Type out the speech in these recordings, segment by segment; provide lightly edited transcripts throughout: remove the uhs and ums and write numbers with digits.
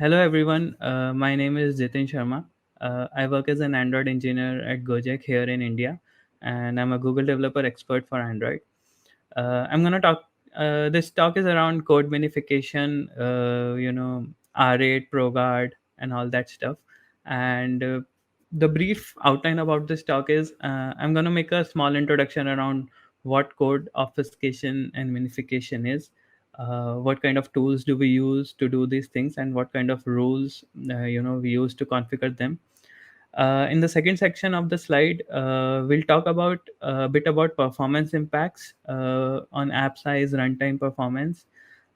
Hello everyone, my name is Jitin Sharma. I work as an Android engineer at Gojek here in India, and I'm a Google developer expert for Android. I'm gonna talk. This talk is around code minification, R8, Proguard, and all that stuff. And the brief outline about this talk is I'm gonna make a small introduction around what code obfuscation and minification is, what kind of tools do we use to do these things, and what kind of rules we use to configure them. In the second section of the slide, we'll talk about a bit about performance impacts on app size, runtime performance.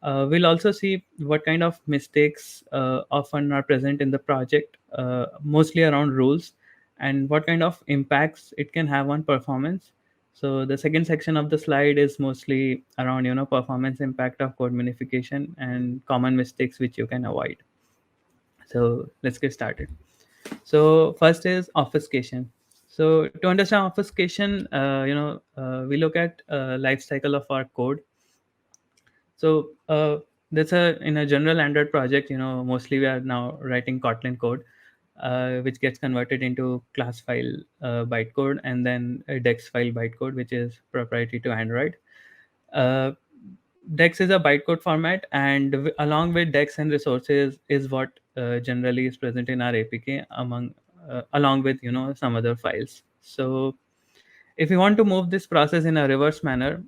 We'll also see what kind of mistakes often are present in the project, mostly around rules, and what kind of impacts it can have on performance. So the second section of the slide is mostly around performance impact of code minification and common mistakes which you can avoid. So let's get started. So first is obfuscation. So to understand obfuscation, we look at life cycle of our code. So that's a in a general Android project. Mostly we are now writing Kotlin code, which gets converted into class file bytecode and then a Dex file bytecode, which is proprietary to Android. Uh, Dex is a bytecode format, and along with Dex and resources is what generally is present in our APK along with some other files. So if you want to move this process in a reverse manner,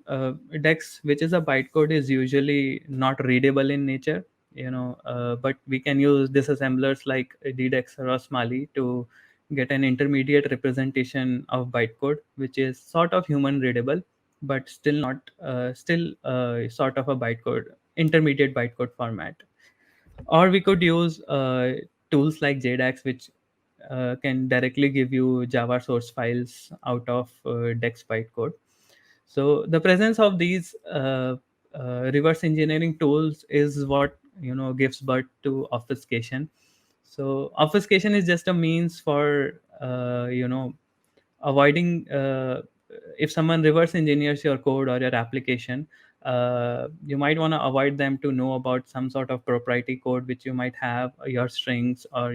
Dex, which is a bytecode, is usually not readable in nature. But we can use disassemblers like ddexer or smali to get an intermediate representation of bytecode, which is sort of human readable but still not still sort of a bytecode intermediate bytecode format. Or we could use tools like JDAX, which can directly give you Java source files out of Dex bytecode. So the presence of these reverse engineering tools is what gives birth to obfuscation. So obfuscation is just a means for avoiding if someone reverse engineers your code or your application. You might want to avoid them to know about some sort of proprietary code which you might have, your strings or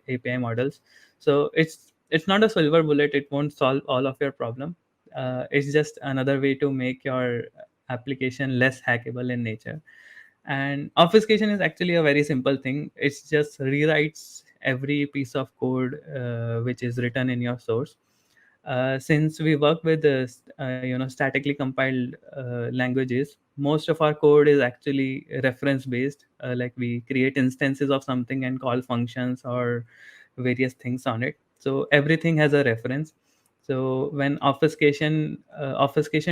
API models. So it's not a silver bullet. It won't solve all of your problem. It's just another way to make your application less hackable in nature. And obfuscation is actually a very simple thing. It's just rewrites every piece of code which is written in your source. Since we work with statically compiled languages, most of our code is actually reference based. Like we create instances of something and call functions or various things on it. So everything has a reference. So when obfuscation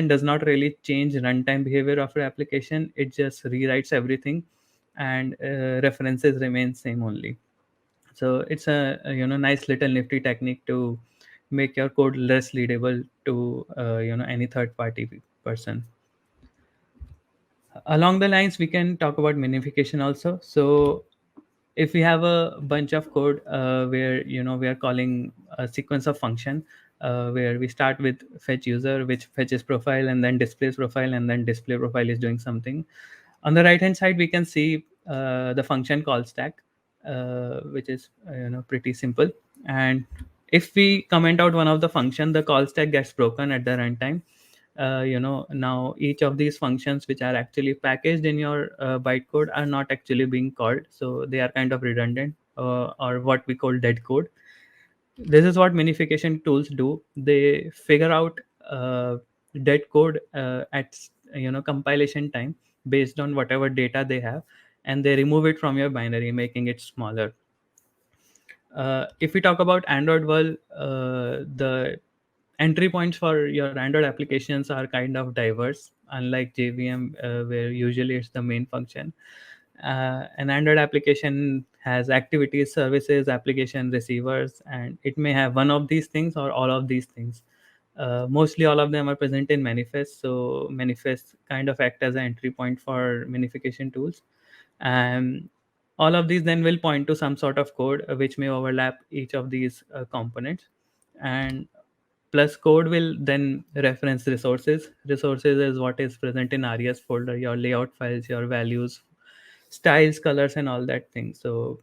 does not really change runtime behavior of your application, it just rewrites everything, and references remain same only. So it's a nice little nifty technique to make your code less readable to any third party person. Along the lines, we can talk about minification also. So if we have a bunch of code where we are calling a sequence of function, where we start with fetch user, which fetches profile and then displays profile, and then display profile is doing something. On the right hand side we can see the function call stack, which is pretty simple. And if we comment out one of the function, the call stack gets broken at the runtime. Now each of these functions which are actually packaged in your bytecode are not actually being called, so they are kind of redundant, or what we call dead code. This is what minification tools do. They figure out dead code at compilation time based on whatever data they have, and they remove it from your binary, making it smaller. If we talk about Android world, the entry points for your Android applications are kind of diverse, unlike JVM, where usually it's the main function. An Android application has activities, services, application, receivers, and it may have one of these things or all of these things. Mostly all of them are present in manifest. So manifests kind of act as an entry point for minification tools. And all of these then will point to some sort of code which may overlap each of these components. And plus code will then reference resources. Resources is what is present in res folder, your layout files, your values, styles, colors, and all that thing. So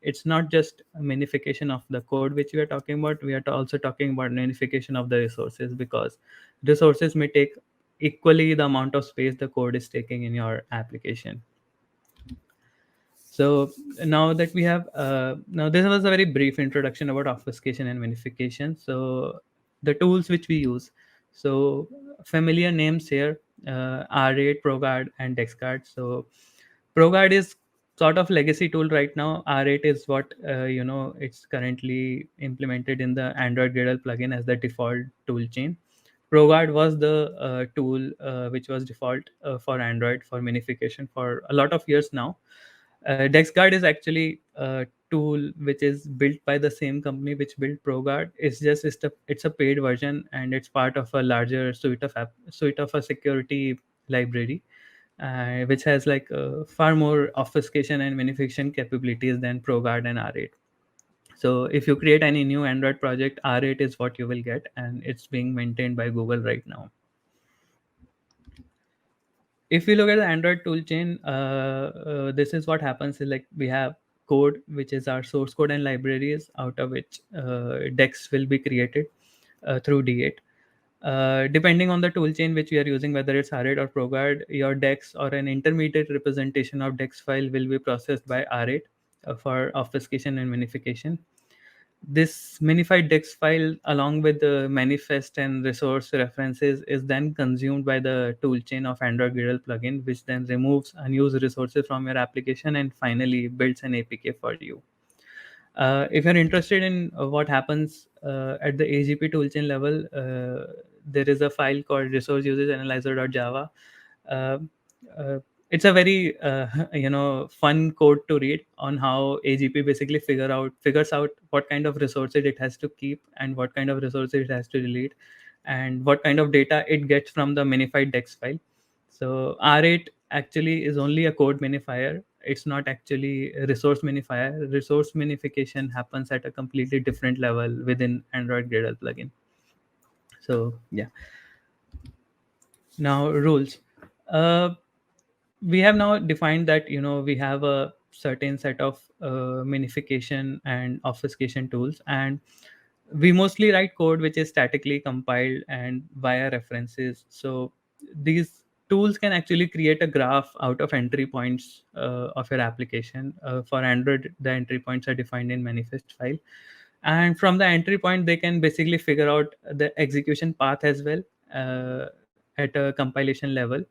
it's not just a minification of the code which we are talking about. We are also talking about minification of the resources, because resources may take equally the amount of space the code is taking in your application. So now that we have, now this was a very brief introduction about obfuscation and minification. So the tools which we use, so familiar names here, R8, Proguard, and DexGuard. So Proguard is sort of legacy tool right now. R8 is what it's currently implemented in the Android Gradle plugin as the default tool chain. Proguard was the tool which was default for Android for minification for a lot of years now. DexGuard is actually a tool which is built by the same company which built Proguard. It's a paid version, and it's part of a larger suite of a security library, which has like far more obfuscation and minification capabilities than Proguard and R8. So if you create any new Android project, R8 is what you will get, and it's being maintained by Google right now. If we look at the Android toolchain, this is what happens is like we have code, which is our source code and libraries, out of which decks will be created through D8. Depending on the toolchain which we are using, whether it's R8 or Proguard, your dex or an intermediate representation of dex file will be processed by R8 for obfuscation and minification. This minified dex file, along with the manifest and resource references, is then consumed by the toolchain of Android Gradle plugin, which then removes unused resources from your application and finally builds an APK for you. If you're interested in what happens at the AGP toolchain level, there is a file called resource usage analyzer.java. Uh, uh, it's a very fun code to read on how AGP basically figures out what kind of resources it has to keep and what kind of resources it has to delete, and what kind of data it gets from the minified dex file. So R8 actually is only a code minifier. It's not actually a resource minifier. Resource minification happens at a completely different level within Android Gradle plugin. So yeah. Now rules. Uh, we have now defined that we have a certain set of minification and obfuscation tools, and we mostly write code which is statically compiled and via references. So these tools can actually create a graph out of entry points of your application. For Android, the entry points are defined in manifest file, and from the entry point they can basically figure out the execution path as well at a compilation level.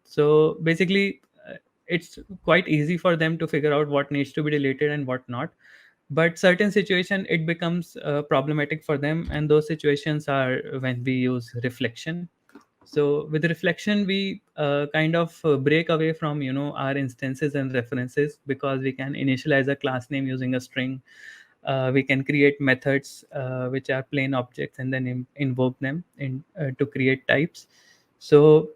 So basically it's quite easy for them to figure out what needs to be deleted and what not. But certain situation it becomes problematic for them, and those situations are when we use reflection. So with reflection we kind of break away from our instances and references, because we can initialize a class name using a string. We can create methods which are plain objects and then invoke them to create types. So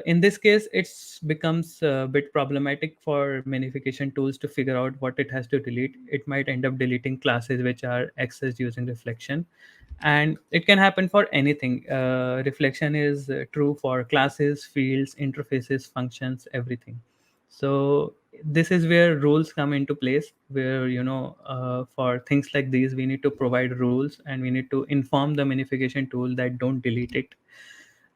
in this case it's becomes a bit problematic for minification tools to figure out what it has to delete. It might end up deleting classes which are accessed using reflection, and it can happen for anything. Reflection is true for classes, fields, interfaces, functions, everything. So this is where rules come into place, where for things like these we need to provide rules, and we need to inform the minification tool that don't delete it.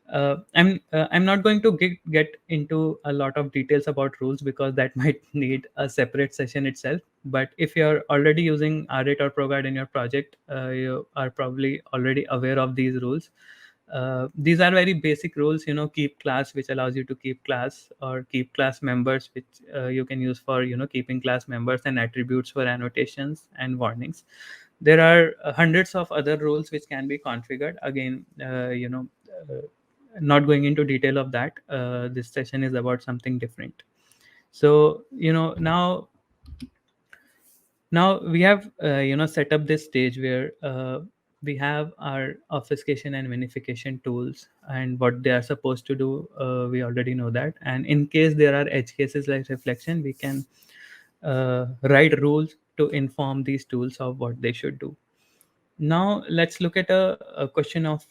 I'm not going to get into a lot of details about rules, because that might need a separate session itself. But if you're already using R8 or Proguard in your project, you are probably already aware of these rules. These are very basic rules. Keep class, which allows you to keep class, or keep class members, which you can use for keeping class members, and attributes for annotations and warnings. There are hundreds of other rules which can be configured. Again, not going into detail of that. This session is about something different. So now we have set up this stage where we have our obfuscation and minification tools and what they are supposed to do. We already know that, and in case there are edge cases like reflection, we can write rules to inform these tools of what they should do. Now let's look at a question of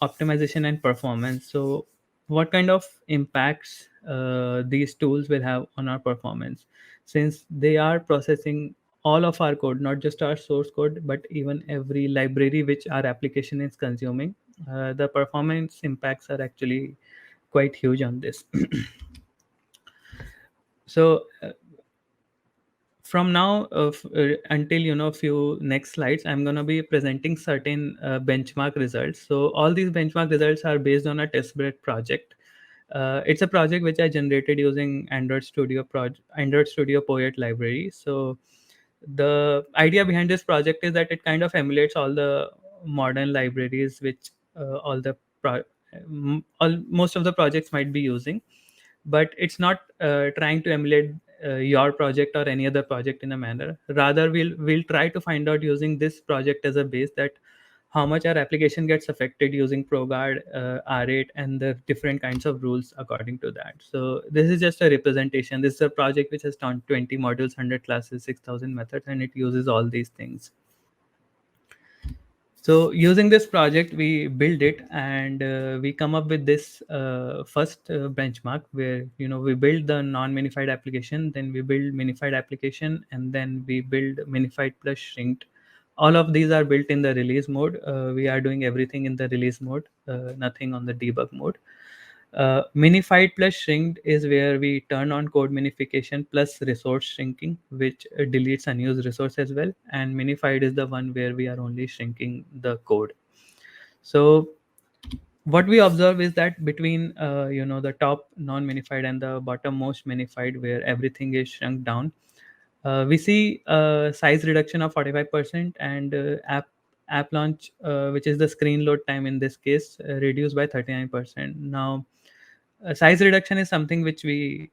optimization and performance. So what kind of impacts these tools will have on our performance, since they are processing all of our code, not just our source code but even every library which our application is consuming. The performance impacts are actually quite huge on this. So from now until few next slides, I'm going to be presenting certain benchmark results. So all these benchmark results are based on a testbed project. It's a project which I generated using Android Studio Poet library. So the idea behind this project is that it kind of emulates all the modern libraries which all the most of the projects might be using, but it's not trying to emulate your project or any other project in a manner. Rather, we'll try to find out using this project as a base that how much our application gets affected using Proguard, R8, and the different kinds of rules according to that. So this is just a representation. This is a project which has 20 modules, 100 classes, 6,000 methods, and it uses all these things. So using this project, we build it, and we come up with this first benchmark where we build the non-minified application, then we build minified application, and then we build minified plus shrinked. All of these are built in the release mode. We are doing everything in the release mode, nothing on the debug mode. Minified plus shrinked is where we turn on code minification plus resource shrinking, which deletes unused resource as well. And minified is the one where we are only shrinking the code. So what we observe is that between the top non-minified and the bottom most minified, where everything is shrunk down, we see size reduction of 45%, and app launch, which is the screen load time in this case, reduced by 39%. Now size reduction is something which we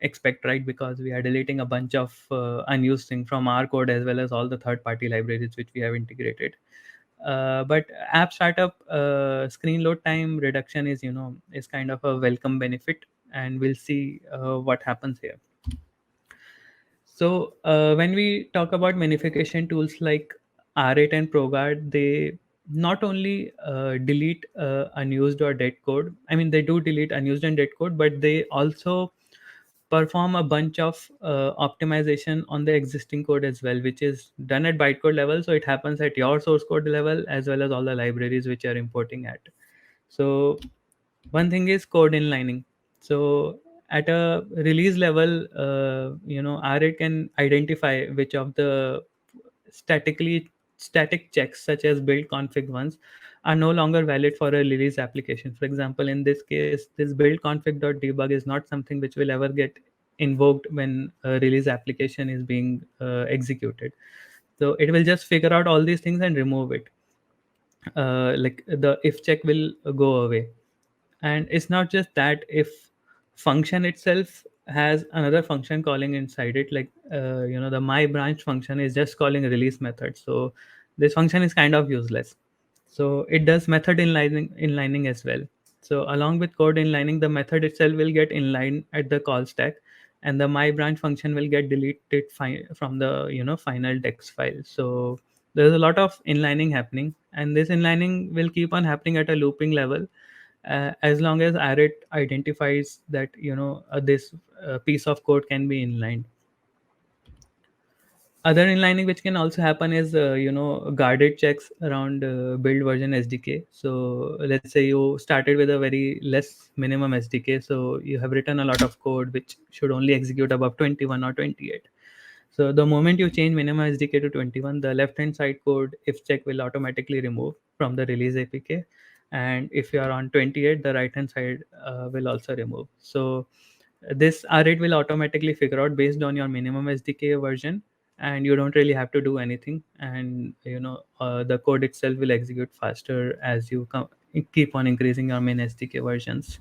expect, right? Because we are deleting a bunch of unused thing from our code as well as all the third party libraries which we have integrated. But app startup screen load time reduction is kind of a welcome benefit, and we'll see what happens here. So when we talk about minification tools like R8 and Proguard, they not only delete unused or dead code. I mean, they do delete unused and dead code, but they also perform a bunch of optimization on the existing code as well, which is done at bytecode level. So it happens at your source code level as well as all the libraries which are importing at. So one thing is code inlining. So at a release level, R8 can identify which of the static checks, such as build config ones, are no longer valid for a release application. For example, in this case, this build config.debug is not something which will ever get invoked when a release application is being executed. So it will just figure out all these things and remove it. Like the if check will go away. And it's not just that, if function itself has another function calling inside it, like the my branch function is just calling release method, so this function is kind of useless. So it does method inlining as well. So along with code inlining, the method itself will get inlined at the call stack, and the my branch function will get deleted from the final text file. So there's a lot of inlining happening, and this inlining will keep on happening at a looping level as long as arret identifies that this piece of code can be inlined. Other inlining which can also happen is guarded checks around build version SDK. So let's say you started with a very less minimum SDK, so you have written a lot of code which should only execute above 21 or 28. So the moment you change minimum SDK to 21, the left hand side code if check will automatically remove from the release APK, and if you are on 28, the right hand side will also remove. So this R8 will automatically figure out based on your minimum SDK version, and you don't really have to do anything. And the code itself will execute faster as you keep on increasing your main SDK versions.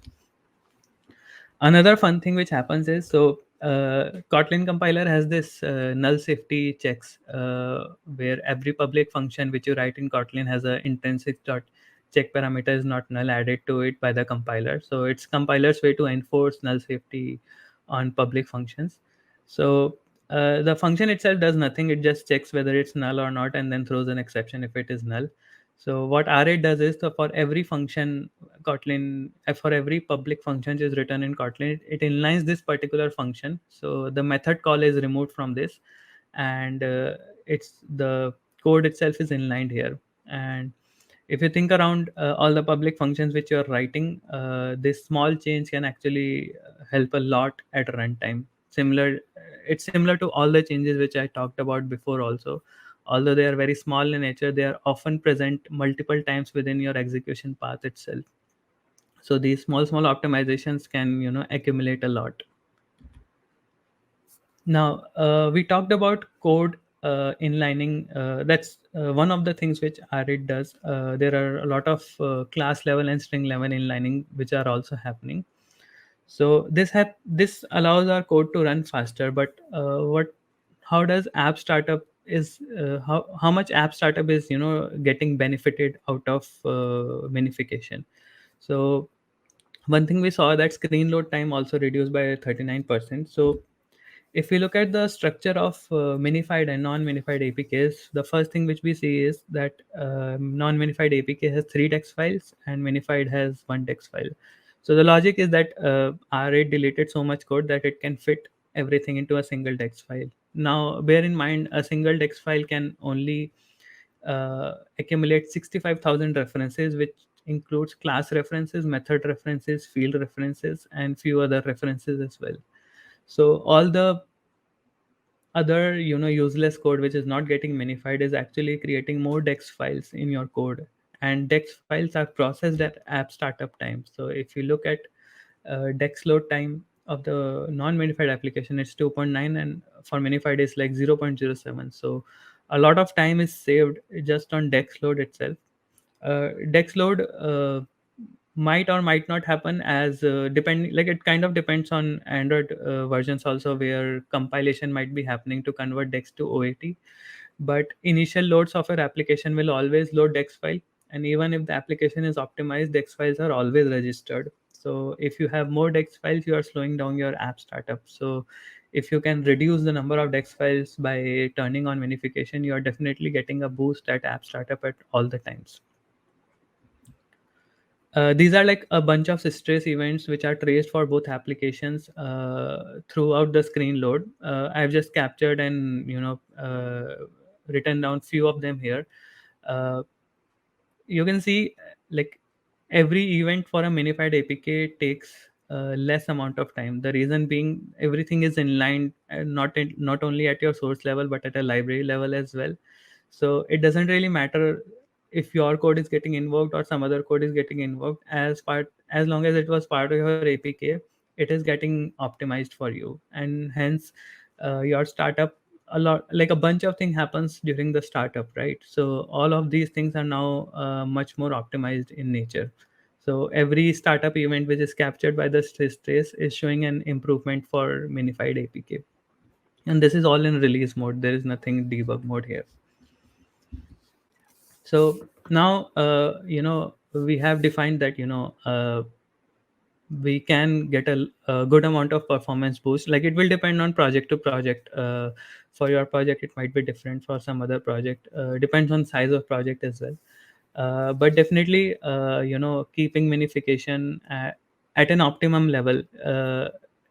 Another fun thing which happens is, so Kotlin compiler has this null safety checks, where every public function which you write in Kotlin has a intrinsic dot check parameter is not null added to it by the compiler. So it's compiler's way to enforce null safety on public functions. So the function itself does nothing. It just checks whether it's null or not, and then throws an exception if it is null. So what R8 does is, so for every function Kotlin, for every public function is written in Kotlin, it inlines this particular function. So the method call is removed from this, and it's the code itself is inlined here. And if you think around all the public functions which you're writing, this small change can actually help a lot at runtime. It's similar to all the changes which I talked about before also. Although they are very small in nature, they are often present multiple times within your execution path itself. So these small optimizations can, accumulate a lot. Now, we talked about code inlining. That's one of the things which RIT does. There are a lot of class level and string level inlining which are also happening. So this allows our code to run faster. But how does app startup is how much app startup is getting benefited out of minification? So one thing we saw that screen load time also reduced by 39%. So if we look at the structure of minified and non-minified APKs, the first thing which we see is that non-minified APK has 3 text files and minified has 1 text file. So the logic is that R8 deleted so much code that it can fit everything into a single text file. Now, bear in mind, a single text file can only accumulate 65,000 references, which includes class references, method references, field references, and few other references as well. So all the other useless code which is not getting minified is actually creating more dex files in your code, and dex files are processed at app startup time. So if you look at dex load time of the non-minified application, it's 2.9, and for minified is like 0.07. So a lot of time is saved just on dex load itself. Dex load might or might not happen as depending, like it kind of depends on Android versions also, where compilation might be happening to convert dex to OAT. But initial loads of your application will always load dex file, and even if the application is optimized, dex files are always registered. So if you have more dex files, you are slowing down your app startup. So if you can reduce the number of dex files by turning on minification, you are definitely getting a boost at app startup at all the times. These are like a bunch of stress events which are traced for both applications throughout the screen load. I've just captured and written down few of them here. Uh, you can see like every event for a minified APK takes less amount of time. The reason being everything is in line, not only at your source level but at a library level as well. So it doesn't really matter if your code is getting invoked or some other code is getting invoked, as long as it was part of your APK, it is getting optimized for you. And hence your startup, a lot, like a bunch of things happens during the startup, right? So all of these things are now much more optimized in nature. So every startup event which is captured by the stress trace is showing an improvement for minified APK, and this is all in release mode. There is nothing debug mode here. So now we have defined that we can get a good amount of performance boost. Like it will depend on project to project. For your project it might be different, for some other project depends on size of project as well. But definitely keeping minification at an optimum level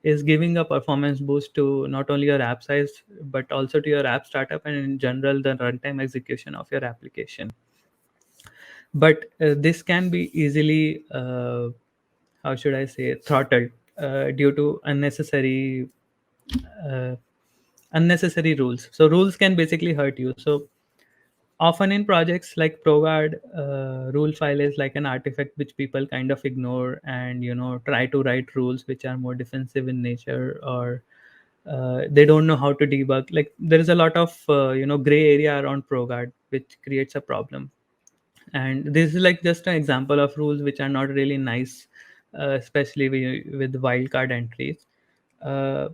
is giving a performance boost to not only your app size but also to your app startup and in general the runtime execution of your application. But this can be easily how should I say, throttled due to uh, unnecessary rules. So rules can basically hurt you. So often in projects like Proguard, rule file is like an artifact which people kind of ignore and try to write rules which are more defensive in nature, or they don't know how to debug. Like there is a lot of gray area around Proguard which creates a problem. And this is like just an example of rules which are not really nice, especially with wildcard entries. uh,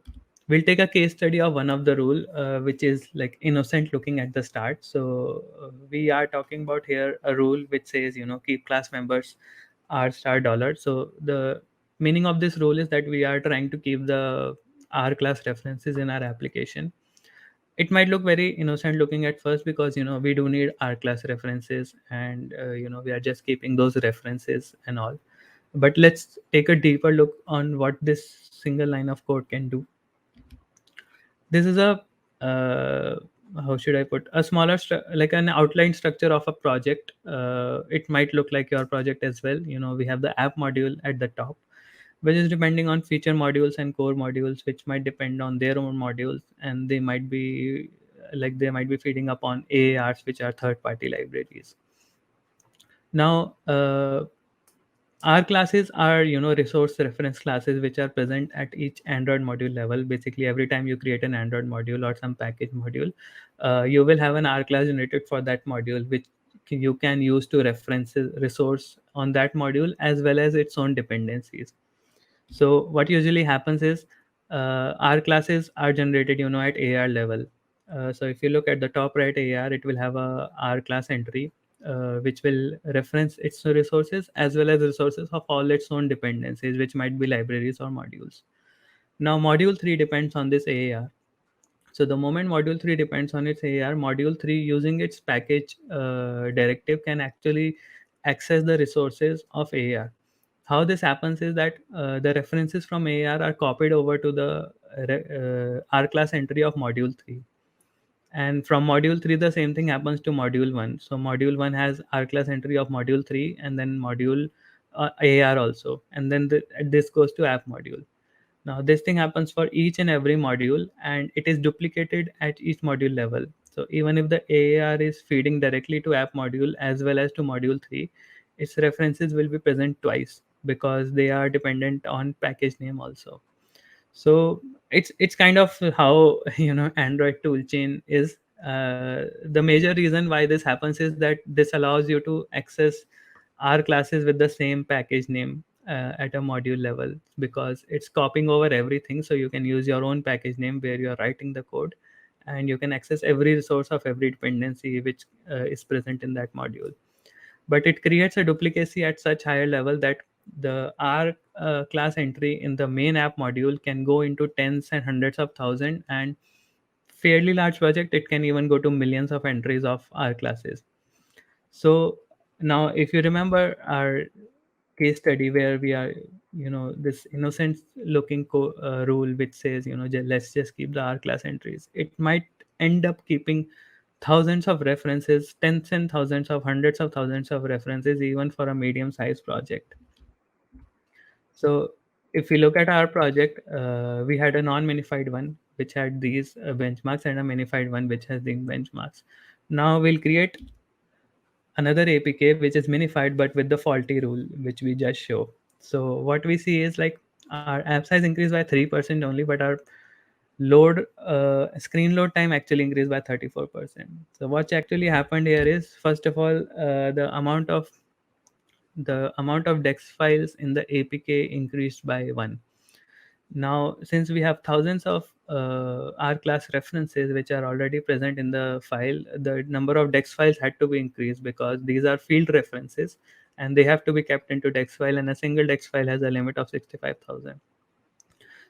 we'll take a case study of one of the rule which is like innocent looking at the start. So we are talking about here a rule which says keep class members r star dollar. So the meaning of this rule is that we are trying to keep the r class references in our application. It might look very innocent looking at first because we do need our class references, and we are just keeping those references and all. But let's take a deeper look on what this single line of code can do. This is a how should I put, a smaller like an outline structure of a project. It might look like your project as well. We have the app module at the top, which is depending on feature modules and core modules, which might depend on their own modules, and they might be feeding upon AARs, which are third party libraries. Now, our classes are, resource reference classes, which are present at each Android module level. Basically, every time you create an Android module or some package module, you will have an R class generated for that module, which you can use to reference resource on that module as well as its own dependencies. So what usually happens is, R classes are generated, at AR level. So if you look at the top right AR, it will have a R class entry, which will reference its resources as well as resources of all its own dependencies, which might be libraries or modules. Now, module 3 depends on this AR. So the moment module 3 depends on its AR, module 3 using its package directive can actually access the resources of AR. How this happens is that the references from AR are copied over to the R class entry of module 3. And from module 3, the same thing happens to module 1. So module 1 has R class entry of module 3, and then module AR also. And then this goes to app module. Now, this thing happens for each and every module, and it is duplicated at each module level. So even if the AAR is feeding directly to app module as well as to module 3, its references will be present twice because they are dependent on package name also. So it's kind of how Android toolchain is. The major reason why this happens is that this allows you to access R classes with the same package name at a module level, because it's copying over everything. So you can use your own package name where you're writing the code, and you can access every resource of every dependency which is present in that module. But it creates a duplicacy at such higher level that the R class entry in the main app module can go into tens and hundreds of thousands, and fairly large project, it can even go to millions of entries of R classes. So now, if you remember our case study where we are, this innocent looking rule which says, let's just keep the R class entries, it might end up keeping thousands of references, tens and thousands of hundreds of thousands of references, even for a medium sized project. So if we look at our project, we had a non-minified one which had these benchmarks, and a minified one which has these benchmarks. Now we'll create another APK which is minified but with the faulty rule which we just show. So what we see is, like, our app size increased by 3% only, but our screen load time actually increased by 34%. So what actually happened here is, first of all, the amount of dex files in the APK increased by 1. Now, since we have thousands of R class references which are already present in the file, the number of dex files had to be increased, because these are field references and they have to be kept into dex file, and a single dex file has a limit of 65,000.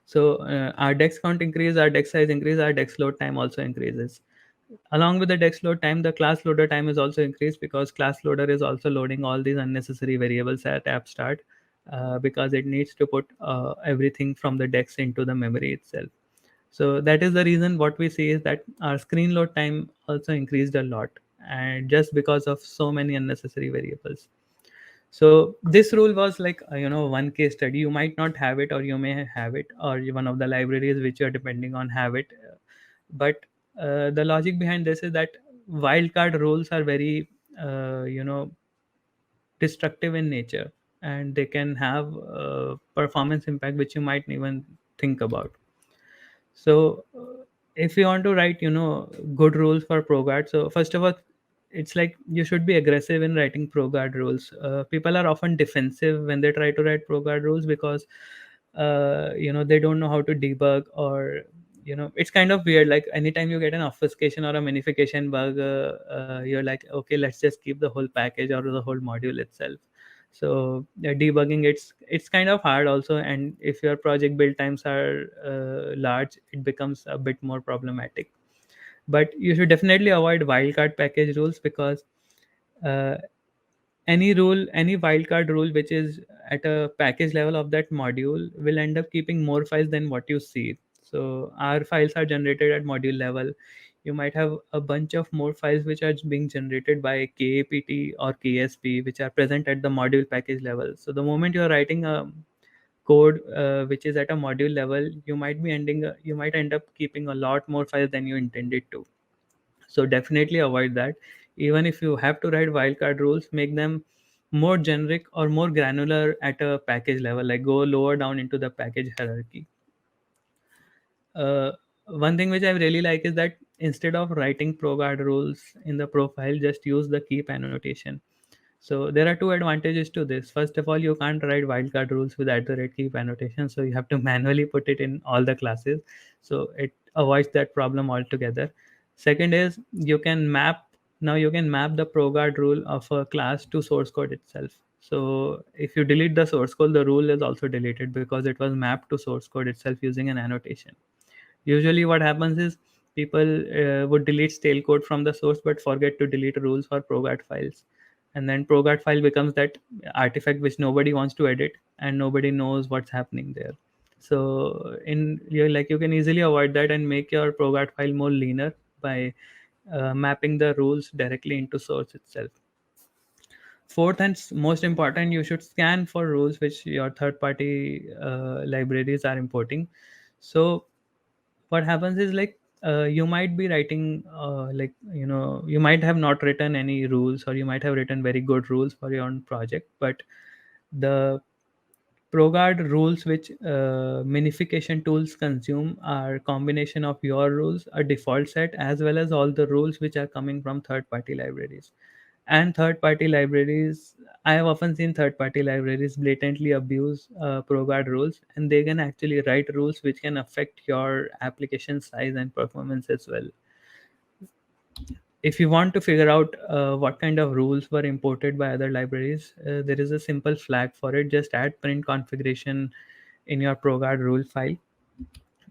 So our dex count increase, our dex size increase, our dex load time also increases. Along with the dex load time, the class loader time is also increased, because class loader is also loading all these unnecessary variables at app start, because it needs to put everything from the dex into the memory itself. So that is the reason what we see is that our screen load time also increased a lot, and just because of so many unnecessary variables. So this rule was like, one case study. You might not have it, or you may have it, or one of the libraries which you're depending on have it. But the logic behind this is that wildcard rules are very destructive in nature, and they can have performance impact which you might even think about. So if you want to write, good rules for Proguard, so first of all, it's like you should be aggressive in writing Proguard rules. People are often defensive when they try to write Proguard rules, because they don't know how to debug, or it's kind of weird. Like, anytime you get an obfuscation or a minification bug, you're like, okay, let's just keep the whole package or the whole module itself. So debugging, it's kind of hard also, and if your project build times are large, it becomes a bit more problematic. But you should definitely avoid wildcard package rules, because uh, any wildcard rule which is at a package level of that module will end up keeping more files than what you see. So our files are generated at module level. You might have a bunch of more files which are being generated by KAPT or KSP, which are present at the module package level. So the moment you're writing a code which is at a module level, you might end up keeping a lot more files than you intended to. So definitely avoid that. Even if you have to write wildcard rules, make them more generic or more granular at a package level, like go lower down into the package hierarchy. uh, One thing which I really like is that instead of writing Proguard rules in the profile, just use the keep annotation. So there are two advantages to this. First of all, you can't write wildcard rules with @keep annotation, so you have to manually put it in all the classes. So it avoids that problem altogether. Second is you can map the Proguard rule of a class to source code itself. So if you delete the source code, the rule is also deleted because it was mapped to source code itself using an annotation. Usually what happens is people would delete stale code from the source but forget to delete rules or Proguard files, and then Proguard file becomes that artifact which nobody wants to edit and nobody knows what's happening there. So you can easily avoid that and make your Proguard file more leaner by mapping the rules directly into source itself. Fourth and most important, you should scan for rules which your third party libraries are importing. So what happens is, like, you might be writing you might have not written any rules, or you might have written very good rules for your own project, but the Proguard rules which minification tools consume are combination of your rules, a default set, as well as all the rules which are coming from third party libraries. And third party libraries, I have often seen third party libraries blatantly abuse Proguard rules, and they can actually write rules which can affect your application size and performance as well. If you want to figure out what kind of rules were imported by other libraries, there is a simple flag for it. Just add print configuration in your Proguard rule file,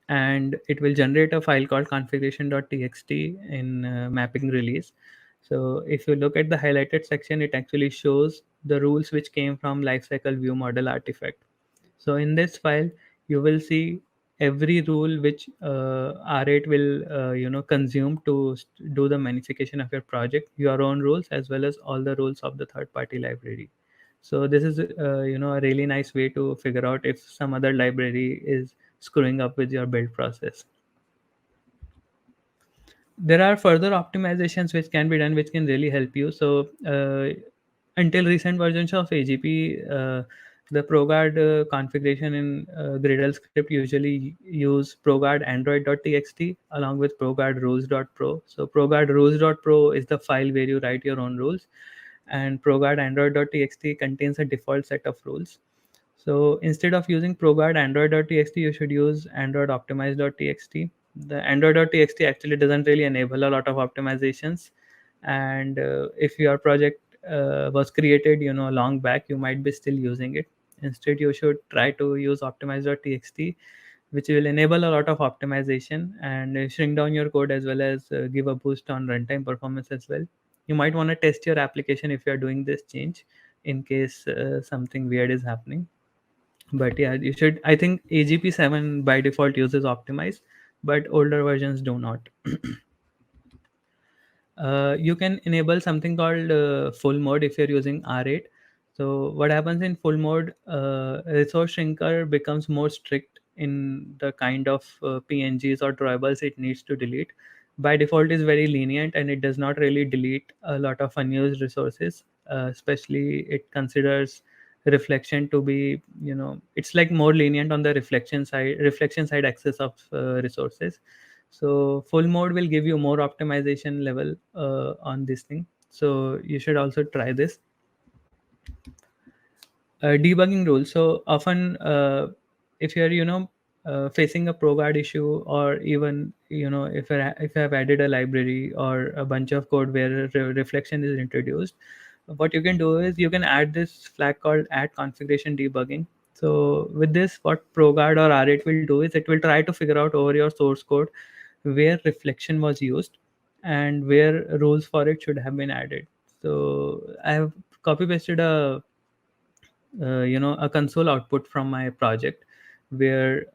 and it will generate a file called configuration.txt in mapping release. So if you look at the highlighted section, it actually shows the rules which came from lifecycle view model artifact. So in this file, you will see every rule which R8 will consume to do the minification of your project, your own rules as well as all the rules of the third party library. So this is a really nice way to figure out if some other library is screwing up with your build process. There are further optimizations which can be done, which can really help you. So until recent versions of AGP, the Proguard configuration in Gradle script usually use Proguard Android.txt along with Proguard rules.pro. So Proguard rules.pro is the file where you write your own rules, and Proguard Android.txt contains a default set of rules. So instead of using Proguard Android.txt, you should use Android Optimize.txt. The Android.txt actually doesn't really enable a lot of optimizations, and if your project was created, long back, you might be still using it. Instead, you should try to use Optimize.txt, which will enable a lot of optimization and shrink down your code as well as give a boost on runtime performance as well. You might want to test your application if you are doing this change in case something weird is happening. But yeah, you should. I think AGP 7 by default uses Optimize, but older versions do not. You can enable something called full mode if you're using R8. So what happens in full mode, resource shrinker becomes more strict in the kind of PNGs or drawables it needs to delete. By default is very lenient, and it does not really delete a lot of unused resources. Especially it considers reflection to be, it's like more lenient on the reflection side access of resources. So full mode will give you more optimization level on this thing. So you should also try this. Debugging rules. So often, if you're facing a Proguard issue, or even if you have added a library or a bunch of code where reflection is introduced, what you can do is you can add this flag called add configuration debugging. So with this, what Proguard or R8 will do is it will try to figure out over your source code where reflection was used and where rules for it should have been added. So I have copy pasted a a console output from my project, where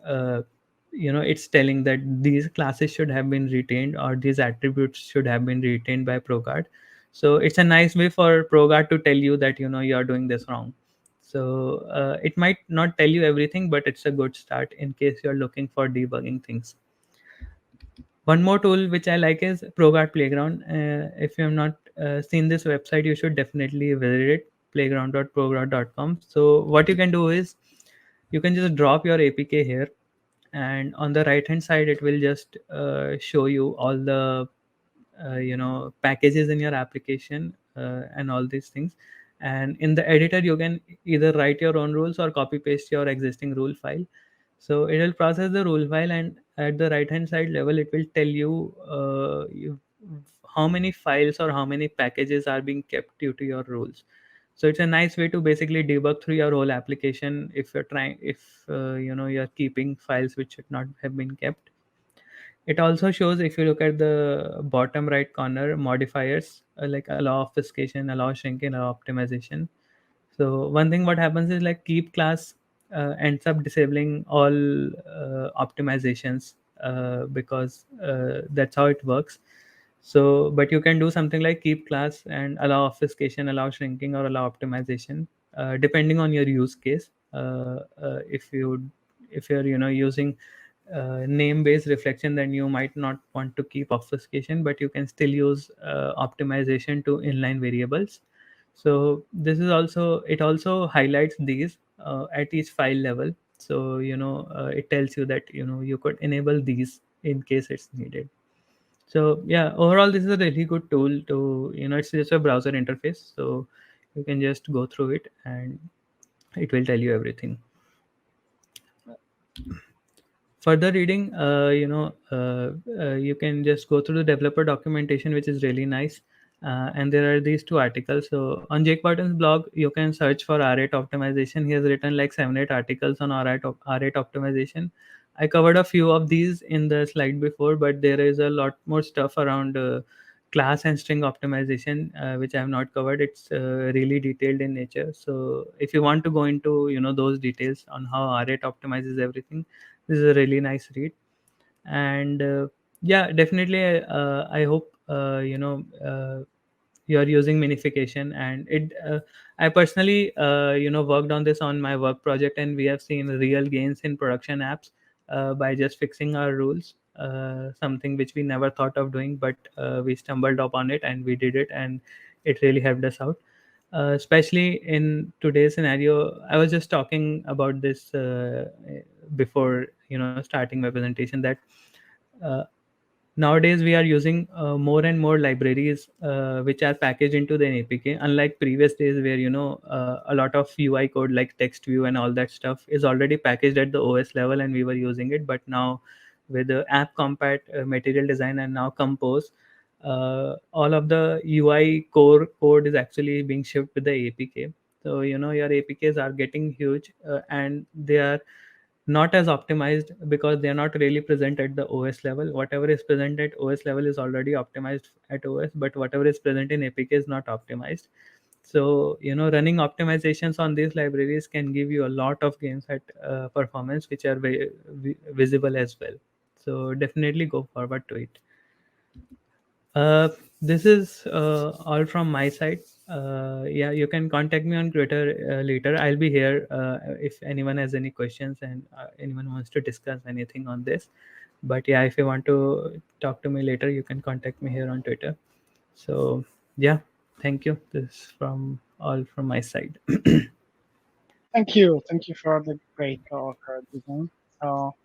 it's telling that these classes should have been retained, or these attributes should have been retained by Proguard. So it's a nice way for Proguard to tell you that you're doing this wrong. So it might not tell you everything, but it's a good start in case you're looking for debugging things. One more tool which I like is Proguard Playground. If you have not seen this website, you should definitely visit it, playground.proguard.com. So what you can do is you can just drop your APK here, and on the right hand side, it will just show you all the packages in your application, and all these things. And in the editor, you can either write your own rules or copy paste your existing rule file. So it will process the rule file, and at the right hand side level, it will tell you, how many files or how many packages are being kept due to your rules. So it's a nice way to basically debug through your whole application if you're trying, if you're keeping files which should not have been kept. It also shows, if you look at the bottom right corner, modifiers, like allow obfuscation, allow shrinking, allow optimization. So one thing what happens is, like, keep class ends up disabling all optimizations, because that's how it works. So but you can do something like keep class and allow obfuscation, allow shrinking, or allow optimization, depending on your use case. If you're using name based reflection, then you might not want to keep obfuscation, but you can still use optimization to inline variables. So this is also, it also highlights these at each file level. So it tells you that you could enable these in case it's needed. So yeah, overall this is a really good tool to, it's just a browser interface, so you can just go through it and it will tell you everything. Further reading, you can just go through the developer documentation, which is really nice. And there are these two articles. So on Jake Barton's blog, you can search for R8 optimization. He has written like 7 8 articles on R8 optimization. I covered a few of these in the slide before, but there is a lot more stuff around class and string optimization, which I have not covered. It's really detailed in nature. So if you want to go into those details on how R8 optimizes everything, this is a really nice read. And yeah, definitely, I hope you are using Minification. And it I personally worked on this on my work project, and we have seen real gains in production apps by just fixing our rules, something which we never thought of doing, but we stumbled upon it and we did it, and it really helped us out, especially in today's scenario. I was just talking about this before starting my presentation, that uh, nowadays we are using more and more libraries which are packaged into the APK, unlike previous days where a lot of UI code like text view and all that stuff is already packaged at the OS level and we were using it. But now with the app compat, material design, and now compose, all of the UI core code is actually being shipped with the APK. So your APKs are getting huge, and they are not as optimized because they are not really present at the OS level. Whatever is present at OS level is already optimized at OS, but whatever is present in APK is not optimized. So running optimizations on these libraries can give you a lot of gains at performance, which are visible as well. So definitely go forward to it. uh, this is all from my side. Yeah, you can contact me on Twitter later. I'll be here if anyone has any questions, and anyone wants to discuss anything on this. But yeah, if you want to talk to me later, you can contact me here on Twitter. So yeah, thank you. This is from all from my side. Thank you. Thank you for the great talk, Jitin. So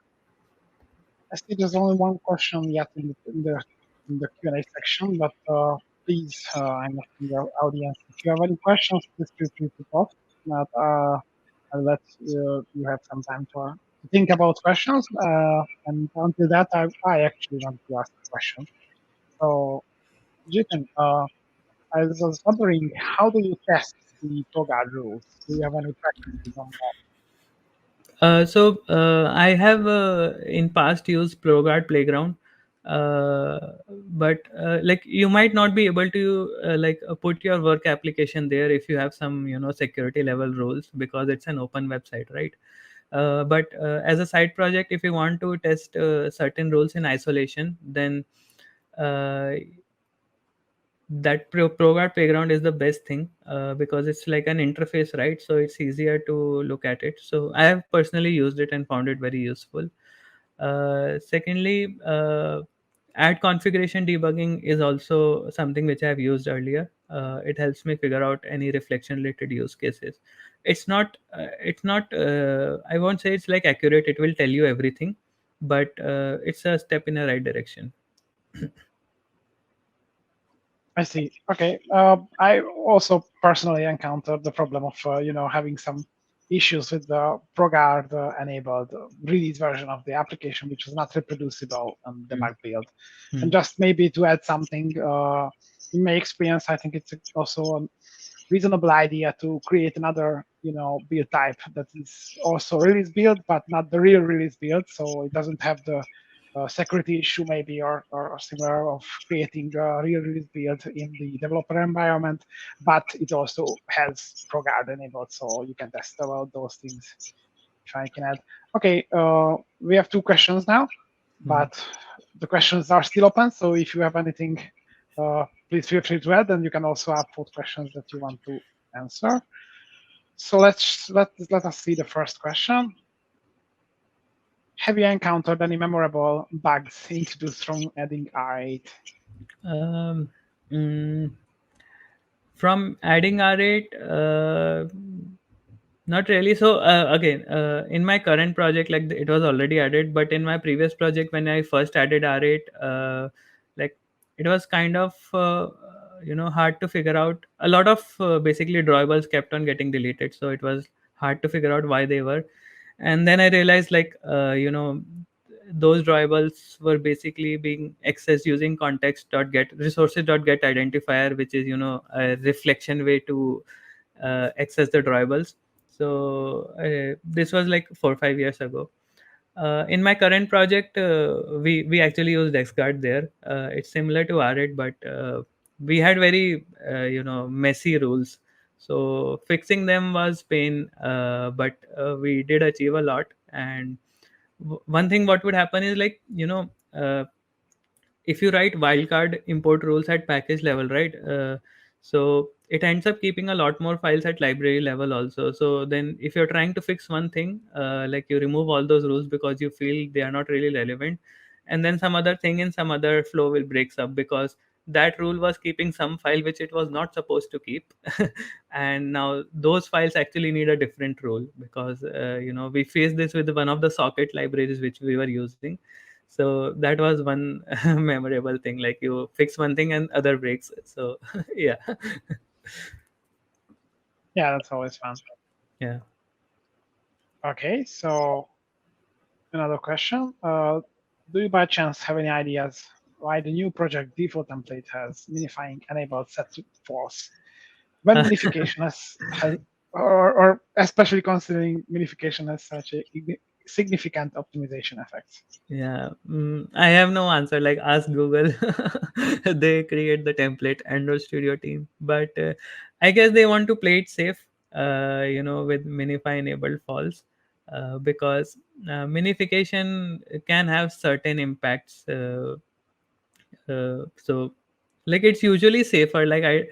I see there's only one question yet in the Q&A section, but please, I'm asking the audience, if you have any questions, please feel free to post. But I'll let you have some time to think about questions. And until that, I actually want to ask a question. So, Jitin, I was wondering, how do you test the Toga rules? Do you have any practices on that? So I have in past used Proguard Playground. But like you might not be able to put your work application there if you have some security level rules, because it's an open website, right? But as a side project, if you want to test certain rules in isolation, then uh, that Proguard Playground is the best thing, because it's like an interface, right? So it's easier to look at it. So I have personally used it and found it very useful. Secondly, ad configuration debugging is also something which I have used earlier. It helps me figure out any reflection related use cases. It's not I won't say it's like accurate, it will tell you everything, but it's a step in the right direction. I see. Okay. I also personally encountered the problem of having some issues with the Proguard enabled release version of the application, which was not reproducible on Hmm. debug build. Hmm. And just maybe to add something, in my experience, I think it's also a reasonable idea to create another build type that is also release build, but not the real release build, so it doesn't have the security issue maybe or similar of creating a real release build in the developer environment, but it also has ProGuard enabled, so you can test about those things if I can add. Okay, we have two questions now, Hmm. but the questions are still open, so if you have anything, please feel free to add, and you can also upvote questions that you want to answer. So let us see the first question. Have you encountered any memorable bugs introduced from adding R8? Um, mm, from adding R8, not really. So again, in my current project, like it was already added, but in my previous project, when I first added R8, like it was kind of hard to figure out. A lot of basically drawables kept on getting deleted, so it was hard to figure out why they were. And then I realized, like those drawables were basically being accessed using context.get resources.get identifier, which is a reflection way to access the drawables. So this was like 4 or 5 years ago. In my current project, we actually use DexGuard there. It's similar to R8, but we had very messy rules. So fixing them was pain, but we did achieve a lot. And one thing what would happen is, like if you write wildcard import rules at package level, right? So it ends up keeping a lot more files at library level also. So then if you're trying to fix one thing, like you remove all those rules because you feel they are not really relevant, and then some other thing in some other flow will breaks up because that rule was keeping some file which it was not supposed to keep. And now those files actually need a different rule, because we faced this with one of the socket libraries which we were using. So that was one memorable thing, like you fix one thing and other breaks. So yeah. Yeah, that's always fun. Yeah. Okay, so another question. Do you by chance have any ideas why the new project default template has minifying enabled set to false when minification has or especially considering minification has such a significant optimization effects? Yeah, I have no answer. Like, ask Google. They create the template, Android Studio team. But I guess they want to play it safe, with minify enabled false, because minification can have certain impacts. So, like, it's usually safer. Like, I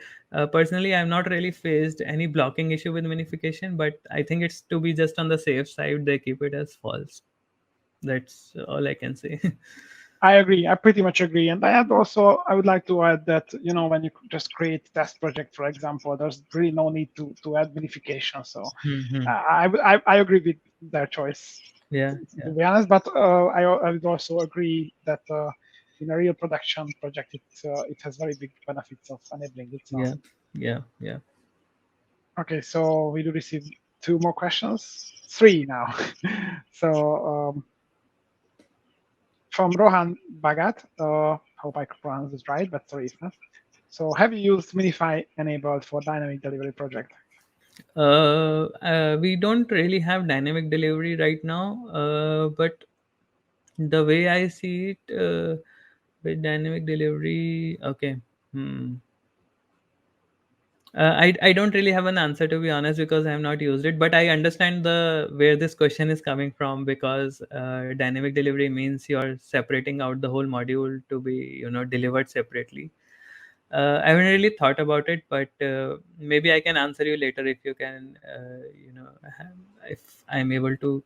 personally, I've not really faced any blocking issue with minification, but I think it's to be just on the safe side. They keep it as false. That's all I can say. I agree. I pretty much agree. And I would like to add that, when you just create test project, for example, there's really no need to add minification. So Hmm. I agree with their choice, Yeah, to yeah, be honest. But I would also agree that in a real production project, it has very big benefits of enabling it. So yeah, yeah, yeah. okay, so we do receive two more questions, three now. So from Rohan Bhagat, hope I pronounced this right, but sorry if not. So have you used Minify enabled for dynamic delivery project? We don't really have dynamic delivery right now, but the way I see it, With dynamic delivery, okay. Hmm. I don't really have an answer, to be honest, because I have not used it. But I understand the where this question is coming from, because dynamic delivery means you're separating out the whole module to be delivered separately. I haven't really thought about it, but maybe I can answer you later if you can. If I'm able to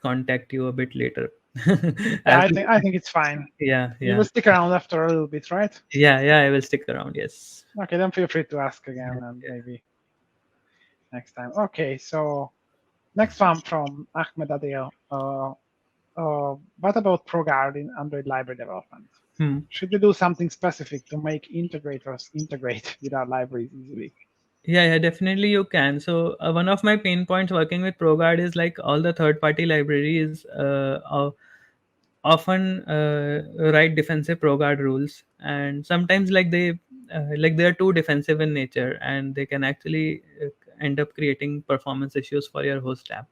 contact you a bit later. I Yeah, have I to. think I think it's fine. Yeah, You yeah, will stick around after a little bit, right? yeah, yeah. I will stick around. Yes. Okay, then feel free to ask Yeah, again and yeah. maybe next time. Okay, so next one from Ahmed Adil. What about Proguard in Android library development? Hmm. Should we do something specific to make integrators integrate with our libraries easily? Yeah, yeah, definitely you can. So one of my pain points working with ProGuard is like all the third-party libraries often write defensive ProGuard rules, and sometimes like they are too defensive in nature, and they can actually end up creating performance issues for your host app.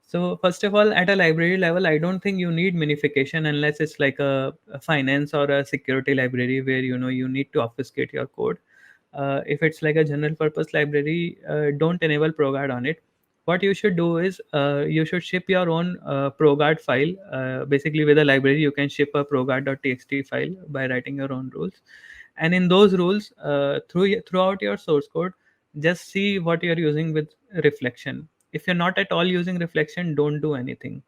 So first of all, at a library level, I don't think you need minification unless it's like a finance or a security library where you need to obfuscate your code. If it's like a general purpose library, don't enable ProGuard on it. What you should do is you should ship your own ProGuard file. Basically, with a library, you can ship a ProGuard.txt file by writing your own rules, and in those rules, throughout your source code, just see what you're using with reflection. If you're not at all using reflection, don't do anything.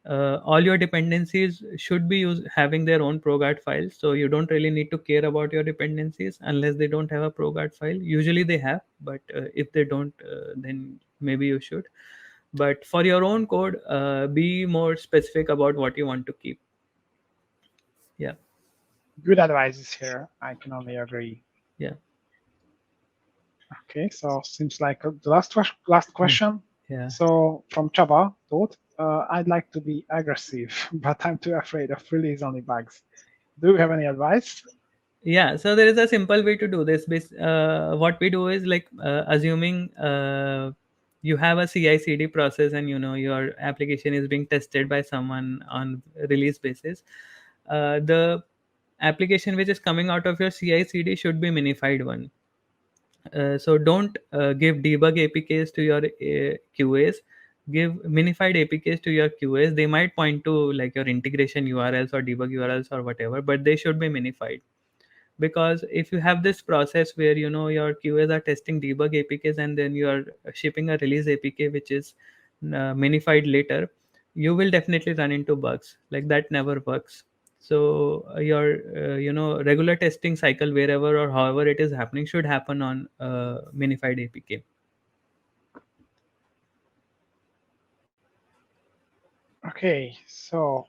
All your dependencies should be having their own ProGuard files, so you don't really need to care about your dependencies unless they don't have a ProGuard file. Usually they have, but if they don't, then maybe you should. But for your own code, be more specific about what you want to keep. Yeah, Good advices here. I can only agree. yeah, Okay, so seems like the last yeah, question. yeah. So from Chaba, thought, I'd like to be aggressive, but I'm too afraid of release only bugs. Do you have any advice? Yeah, so there is a simple way to do this. What we do is like assuming you have a CI/CD process, and your application is being tested by someone on release basis. The application which is coming out of your CI/CD should be minified one. So don't give debug APKs to your QAs. Give minified APKs to your QAs. They might point to like your integration URLs or debug URLs or whatever, but they should be minified. Because if you have this process where your QAs are testing debug APKs, and then you are shipping a release APK which is minified later, you will definitely run into bugs. Like that never works. So your regular testing cycle, wherever or however it is happening, should happen on minified APK. Okay, so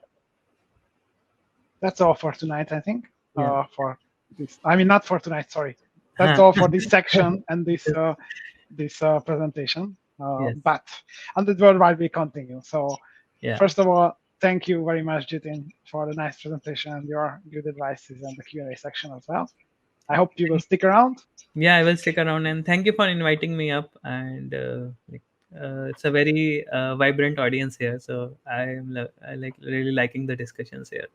that's all for tonight, I think. Yeah. For this, I mean, not for tonight. Sorry, that's Huh. all for this section and this Yes. presentation. Yes. But on the worldwide, we continue. So Yeah. first of all, thank you very much, Jitin, for the nice presentation and your good advices and the Q&A section as well. I hope you will stick around. Yeah, I will stick around, and thank you for inviting me up. And it's a very vibrant audience here, so I like really liking the discussions here.